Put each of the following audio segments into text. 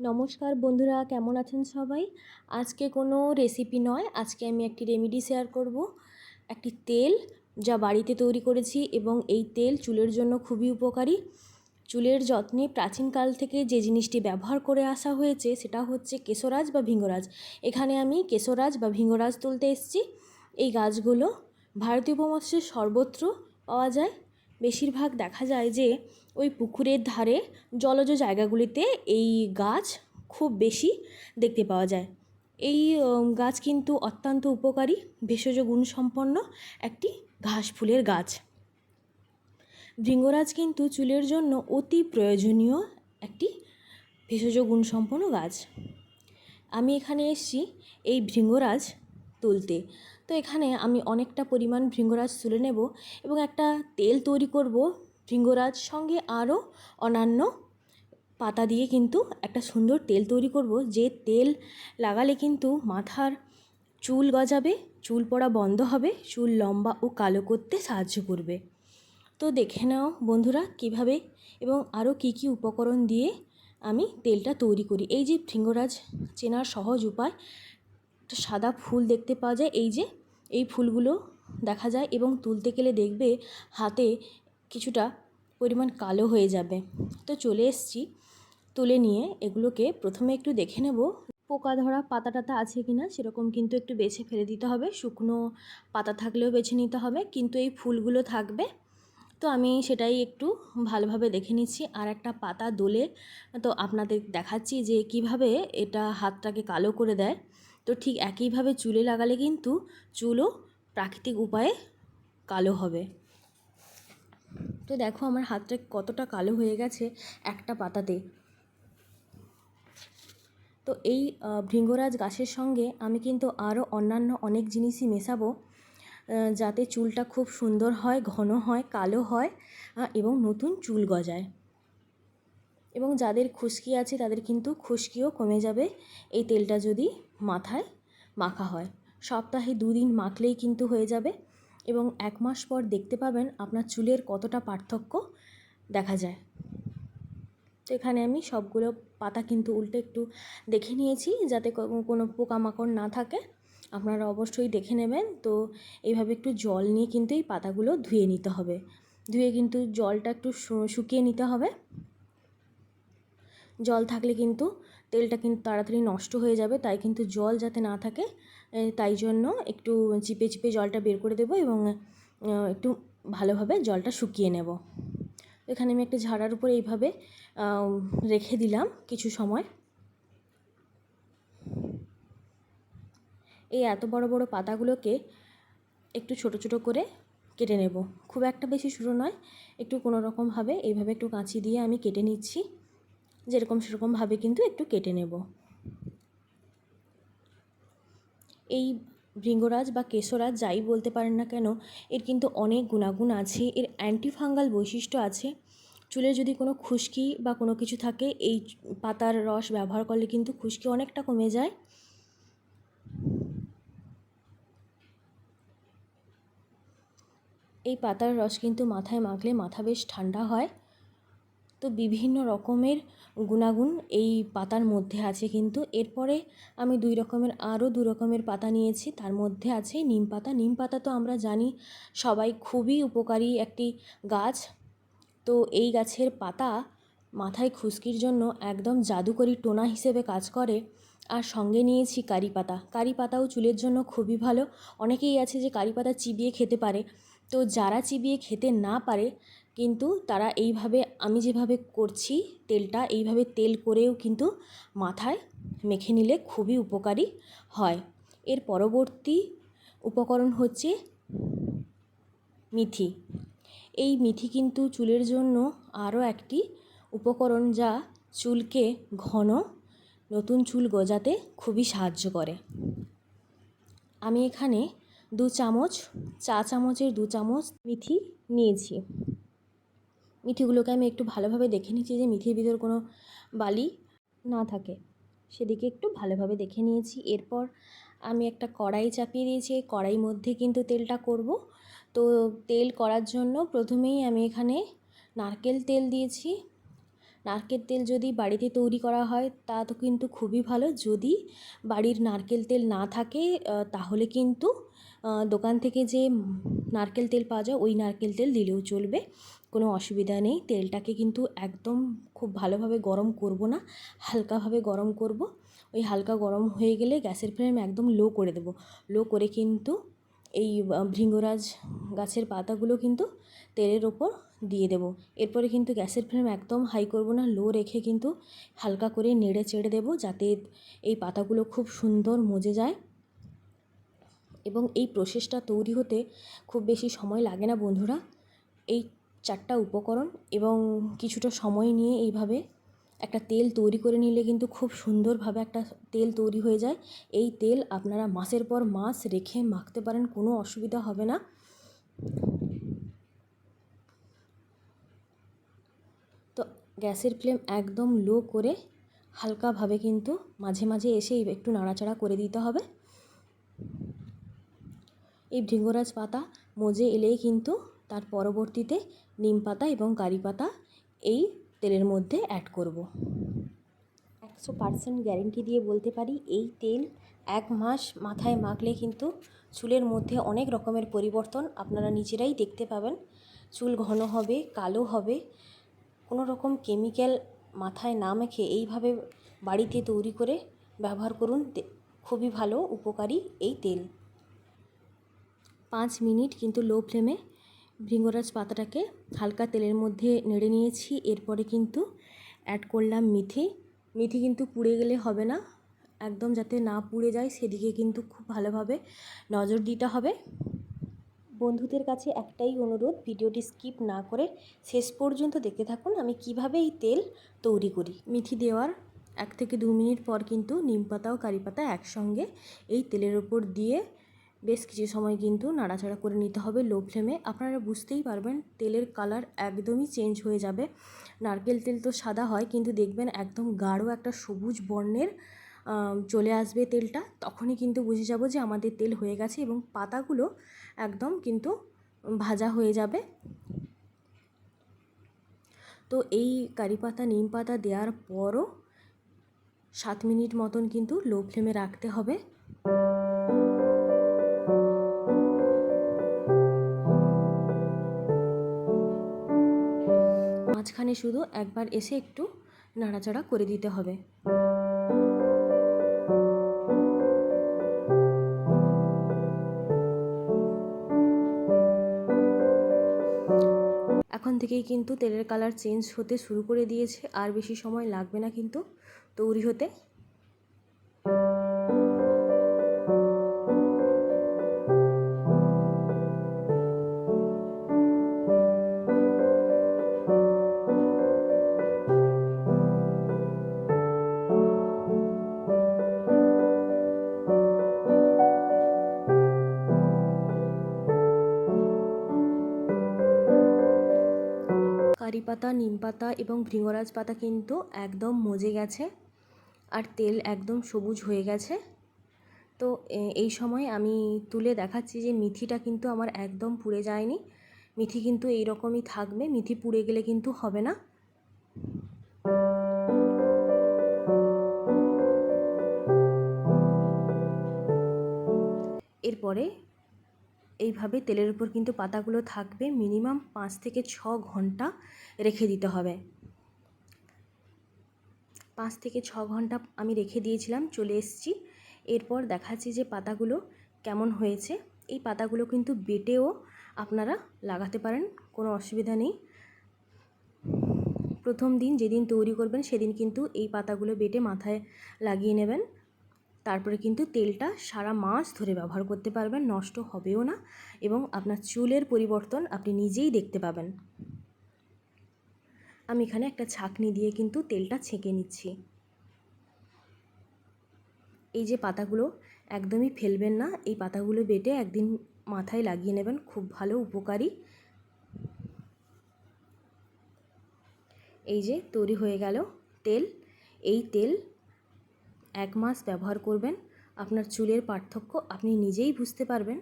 নমস্কার বন্ধুরা, কেমন আছেন সবাই? আজকে কোনো রেসিপি নয়, আজকে আমি একটি রেমেডি শেয়ার করব। একটি তেল যা বাড়িতে তৈরি করেছি এবং এই তেল চুলের জন্য খুবই উপকারী। চুলের যত্নে প্রাচীনকাল থেকে যে জিনিসটি ব্যবহার করে আসা হয়েছে সেটা হচ্ছে কেশরাজ বা ভৃঙ্গরাজ। এখানে আমি কেশরাজ বা ভৃঙ্গরাজ তুলতে এসেছি। এই গাছগুলো ভারতীয় উপমহাদেশের সর্বত্র পাওয়া যায়। বেশিরভাগ দেখা যায় যে ওই পুকুরের ধারে জলজ জায়গাগুলিতে এই গাছ খুব বেশি দেখতে পাওয়া যায়। এই গাছ কিন্তু অত্যন্ত উপকারী, ভেষজ গুণসম্পন্ন একটি ঘাস ফুলের গাছ। ভৃঙ্গরাজ কিন্তু চুলের জন্য অতি প্রয়োজনীয় একটি ভেষজ গুণসম্পন্ন গাছ। আমি এখানে এসেছি এই ভৃঙ্গরাজ তুলতে। তো এখানে আমি অনেকটা পরিমাণ ভৃঙ্গরাজ তুলে নেব এবং একটা তেল তৈরি করব। ভৃঙ্গরাজ সঙ্গে আরও অন্যান্য পাতা দিয়ে কিন্তু একটা সুন্দর তেল তৈরি করব, যে তেল লাগালে কিন্তু মাথার চুল গজাবে, চুল পড়া বন্ধ হবে, চুল লম্বা ও কালো করতে সাহায্য করবে। তো দেখে নাও বন্ধুরা কিভাবে এবং আরও কি কি উপকরণ দিয়ে আমি তেলটা তৈরি করি। এই যে ভৃঙ্গরাজ চেনার সহজ উপায়, একটা সাদা ফুল দেখতে পাওয়া যায়, এই যে এই ফুলগুলো দেখা যায় এবং তুলতে গেলে দেখবে হাতে কিছুটা পরিমাণ কালো হয়ে যাবে। তো চলে এসেছি তুলে নিয়ে, এগুলোকে প্রথমে একটু দেখে নেব পোকা ধরা পাতা টাতা আছে কিনা, সেরকম কিন্তু একটু বেছে ফেলে দিতে হবে। শুকনো পাতা থাকলেও বেছে নিতে হবে, কিন্তু এই ফুলগুলো থাকবে। তো আমি সেটাই একটু ভালোভাবে দেখে নিচ্ছি। আর একটা পাতা দোলে তো আপনাদের দেখাচ্ছি যে কিভাবে এটা হাতটাকে কালো করে দেয়। তো ঠিক একইভাবে চুলে লাগালে কিন্তু চুলও প্রাকৃতিক উপায়ে কালো হবে। তো দেখো আমার হাতটা কতটা কালো হয়ে গেছে একটা পাতাতে। তো এই ভৃঙ্গরাজ গাছের সঙ্গে আমি কিন্তু আরও অন্যান্য অনেক জিনিসই মেশাবো, যাতে চুলটা খুব সুন্দর হয়, ঘন হয়, কালো হয় এবং নতুন চুল গজায়। এবং যাদের খুশকি আছে তাদের কিন্তু খুশকিও কমে যাবে এই তেলটা যদি মাথায় মাখা হয়। সপ্তাহে 2 দিন মাখলেই কিন্তু হয়ে যাবে এবং 1 মাস পর দেখতে পাবেন আপনার চুলের কতটা পার্থক্য দেখা যায়। তো এখানে আমি সবগুলো পাতা কিন্তু উল্টে একটু দেখে নিয়েছি যাতে কোনো পোকামাকড় না থাকে। আপনারা অবশ্যই দেখে নেবেন। তো এইভাবে একটু জল নিয়ে কিন্তু এই পাতাগুলো ধুয়ে নিতে হবে। ধুয়ে কিন্তু জলটা একটু শুকিয়ে নিতে হবে। জল থাকলে কিন্তু তেলটা কিন্তু তাড়াতাড়ি নষ্ট হয়ে যাবে, তাই কিন্তু জল যাতে না থাকে তাই জন্য একটু চিপে চিপে জলটা বের করে দেবো এবং একটু ভালোভাবে জলটা শুকিয়ে নেব। এখানে আমি একটা ঝাড়ার উপরে এইভাবে রেখে দিলাম কিছু সময়। এই এত বড় বড় পাতাগুলোকে একটু ছোট ছোট করে কেটে নেব, খুব একটা বেশি ছোটো নয়, একটু কোনো রকমভাবে এইভাবে একটু কাঁচি দিয়ে আমি কেটে নিচ্ছি। যেরকম সেরকমভাবে কিন্তু একটু কেটে নেব। এই ভৃঙ্গরাজ বা কেশরাজ যাই বলতে পারেন না কেন, এর কিন্তু অনেক গুণাগুণ আছে। এর অ্যান্টিফাঙ্গাল বৈশিষ্ট্য আছে। চুলে যদি কোনো খুশকি বা কোনো কিছু থাকে, এই পাতার রস ব্যবহার করলে কিন্তু খুশকি অনেকটা কমে যায়। এই পাতার রস কিন্তু মাথায় মাখলে মাথা বেশ ঠান্ডা হয়। তো বিভিন্ন রকমের গুণাগুণ এই পাতার মধ্যে আছে। কিন্তু এরপরে আমি আরও 2 রকমের পাতা নিয়েছি। তার মধ্যে আছে নিম পাতা। নিম পাতা তো আমরা জানি সবাই খুবই উপকারী একটি গাছ। তো এই গাছের পাতা মাথায় খুশকির জন্য একদম জাদুকরি টোনা হিসেবে কাজ করে। আর সঙ্গে নিয়েছি কারি পাতা। কারি পাতাও চুলের জন্য খুবই ভালো। অনেকেই আছে যে কারি পাতা চিবিয়ে খেতে পারে। তো যারা চিবিয়ে খেতে না পারে কিন্তু তারা এইভাবে আমি যেভাবে করছি তেলটা, এইভাবে তেল করেও কিন্তু মাথায় মেখে নিলে খুবই উপকারী হয়। এর পরবর্তী উপকরণ হচ্ছে মেথি। এই মেথি কিন্তু চুলের জন্য আরও একটি উপকরণ, যা চুলকে ঘন, নতুন চুল গজাতে খুবই সাহায্য করে। আমি এখানে 2 চামচ, চা চামচের 2 চামচ মেথি নিয়েছি। মেথিগুলোকে আমি একটু ভালোভাবে দেখে নিচ্ছি যে মেথির ভিতর কোনো বালি না থাকে, সেদিকে একটু ভালোভাবে দেখে নিয়েছি। এরপর আমি একটা কড়াই চাপিয়ে দিয়েছি। কড়াইয়ের মধ্যে কিন্তু তেলটা করব। তো তেল করার জন্য প্রথমেই আমি এখানে নারকেল তেল দিয়েছি। নারকেল তেল যদি বাড়িতে তৈরি করা হয় তা তো কিন্তু খুবই ভালো। যদি বাড়ির নারকেল তেল না থাকে তাহলে কিন্তু দোকান থেকে যে নারকেল তেল পাওয়া যায় ওই নারকেল তেল দিলেও চলবে, কোনো অসুবিধা নেই। তেলটাকে কিন্তু একদম খুব ভালোভাবে গরম করব না, হালকাভাবে গরম করব। ওই হালকা গরম হয়ে গেলে গ্যাসের ফ্লেম একদম লো করে দেব। লো করে কিন্তু এই ভৃঙ্গরাজ গাছের পাতাগুলো কিন্তু তেলের ওপর দিয়ে দেব। এরপরে কিন্তু গ্যাসের ফ্লেম একদম হাই করব না, লো রেখে কিন্তু হালকা করে নেড়ে চেড়ে দেব, যাতে এই পাতাগুলো খুব সুন্দর মজে যায়। এবং এই প্রসেসটা তৈরি হতে খুব বেশি সময় লাগে না বন্ধুরা। এই 4টা উপকরণ এবং কিছুটা সময় নিয়ে এইভাবে একটা তেল তৈরি করে নিলে কিন্তু খুব সুন্দরভাবে একটা তেল তৈরি হয়ে যায়। এই তেল আপনারা মাসের পর মাস রেখে মাখতে পারেন, কোনো অসুবিধা হবে না। তো গ্যাসের ফ্লেম একদম লো করে হালকাভাবে কিন্তু মাঝে মাঝে এসে একটু নাড়াচাড়া করে দিতে হবে। এই ভৃঙ্গরাজ পাতা মজে এলেই কিন্তু তার পরবর্তীতে নিম পাতা এবং কারি পাতা এই তেলের মধ্যে অ্যাড করব। 100% গ্যারেন্টি দিয়ে বলতে পারি, এই তেল 1 মাস মাথায় মাখলে কিন্তু চুলের মধ্যে অনেক রকমের পরিবর্তন আপনারা নিজেরাই দেখতে পাবেন। চুল ঘন হবে, কালো হবে। কোনো রকম কেমিক্যাল মাথায় না মেখে এইভাবে বাড়িতে তৈরি করে ব্যবহার করুন, খুবই ভালো উপকারী এই তেল। 5 মিনিট কিন্তু লো ফ্লেমে ভৃঙ্গরাজ পাতাটাকে হালকা তেলের মধ্যে নেড়ে নিয়েছি। এরপরে কিন্তু অ্যাড করলাম মেথি। মেথি কিন্তু পুড়ে গেলে হবে না, একদম যাতে না পুড়ে যায় সেদিকে কিন্তু খুব ভালোভাবে নজর দিতে হবে। বন্ধুদের কাছে একটাই অনুরোধ, ভিডিওটি স্কিপ না করে শেষ পর্যন্ত দেখতে থাকুন আমি কিভাবে এই তেল তৈরি করি। মেথি দেওয়ার 1 থেকে 2 মিনিট পর কিন্তু নিম পাতা ও কারি পাতা একসঙ্গে এই তেলের ওপর দিয়ে বেশ কিছু সময় কিন্তু নাড়াচাড়া করে নিতে হবে লো ফ্লেমে। আপনারা বুঝতেই পারবেন তেলের কালার একদমই চেঞ্জ হয়ে যাবে। নারকেল তেল তো সাদা হয়, কিন্তু দেখবেন একদম গাঢ় একটা সবুজ বর্ণের চলে আসবে তেলটা, তখনই কিন্তু বুঝে যাব যে আমাদের তেল হয়ে গেছে এবং পাতাগুলো একদম কিন্তু ভাজা হয়ে যাবে। তো এই কারি পাতা নিম পাতা দেওয়ার পরও 7 মিনিট মতন কিন্তু লো ফ্লেমে রাখতে হবে। মাঝখানে শুধু একবার এসে একটু নাড়াচাড়া করে দিতে হবে। এখন থেকেই কিন্তু তেলের কালার চেঞ্জ হতে শুরু করে দিয়েছে, আর বেশি সময় লাগবে না কিন্তু তৈরি হতে। কারি পাতা, নিম পাতা এবং ভৃঙ্গরাজ পাতা কিন্তু একদম মজে গেছে আর তেল একদম সবুজ হয়ে গেছে। তো এই সময় আমি তুলে দেখাচ্ছি যে মেথিটা কিন্তু আমার একদম পুড়ে যায়নি। মেথি কিন্তু এই রকমই থাকবে, মেথি পুড়ে গেলে কিন্তু হবে না। এরপরে এইভাবে তেলের উপর কিন্তু পাতাগুলো থাকবে, মিনিমাম 5 থেকে 6 ঘন্টা রেখে দিতে হবে। 5 থেকে 6 ঘন্টা আমি রেখে দিয়েছিলাম, চলে এসেছি। এরপর দেখাচ্ছি যে পাতাগুলো কেমন হয়েছে। এই পাতাগুলো কিন্তু বেটেও আপনারা লাগাতে পারেন, কোনো অসুবিধা নেই। প্রথম দিন যেদিন তৈরি করবেন সেদিন কিন্তু এই পাতাগুলো বেটে মাথায় লাগিয়ে নেবেন। তারপরে কিন্তু তেলটা সারা মাস ধরে ব্যবহার করতে পারবেন, নষ্ট হবেও না এবং আপনার চুলের পরিবর্তন আপনি নিজেই দেখতে পাবেন। আমি এখানে একটা ছাঁকনি দিয়ে কিন্তু তেলটা ছেঁকে নিচ্ছি। এই যে পাতাগুলো একদমই ফেলবেন না, এই পাতাগুলো বেটে একদিন মাথায় লাগিয়ে নেবেন, খুব ভালো উপকারী। এই যে তৈরি হয়ে গেল তেল। এই তেল 1 মাস ব্যবহার করবেন, আপনার চুলের পার্থক্য আপনি নিজেই বুঝতে পারবেন।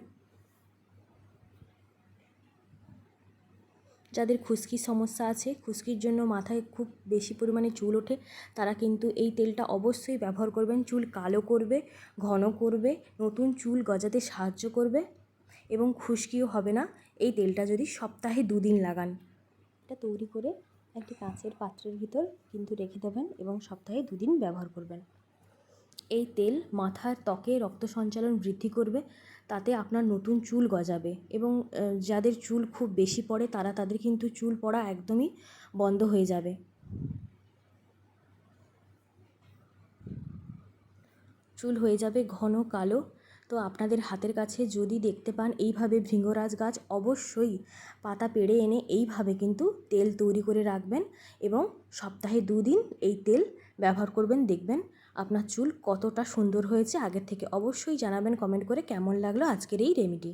যাদের খুশকির সমস্যা আছে, খুশকির জন্য মাথায় খুব বেশি পরিমাণে চুল ওঠে, তারা কিন্তু এই তেলটা অবশ্যই ব্যবহার করবেন। চুল কালো করবে, ঘন করবে, নতুন চুল গজাতে সাহায্য করবে এবং খুশকিও হবে না এই তেলটা যদি সপ্তাহে 2 দিন লাগান। এটা তৈরি করে একটি কাঁচের পাত্রের ভিতর কিন্তু রেখে দেবেন এবং সপ্তাহে 2 দিন ব্যবহার করবেন। এই তেল মাথার ত্বকে রক্ত সঞ্চালন বৃদ্ধি করবে, তাতে আপনার নতুন চুল গজাবে এবং যাদের চুল খুব বেশি পড়ে তাদের কিন্তু চুল পড়া একদমই বন্ধ হয়ে যাবে। চুল হয়ে যাবে ঘন কালো। তো আপনাদের হাতের কাছে যদি দেখতে পান এইভাবে ভৃঙ্গরাজ গাছ, অবশ্যই পাতা পেড়ে এনে এইভাবে কিন্তু তেল তৈরি করে রাখবেন এবং সপ্তাহে 2 দিন এই তেল ব্যবহার করবেন। দেখবেন আপনার চুল কতটা সুন্দর হয়েছে আগের থেকে। অবশ্যই জানাবেন কমেন্ট করে কেমন লাগলো আজকের এই রেমেডি।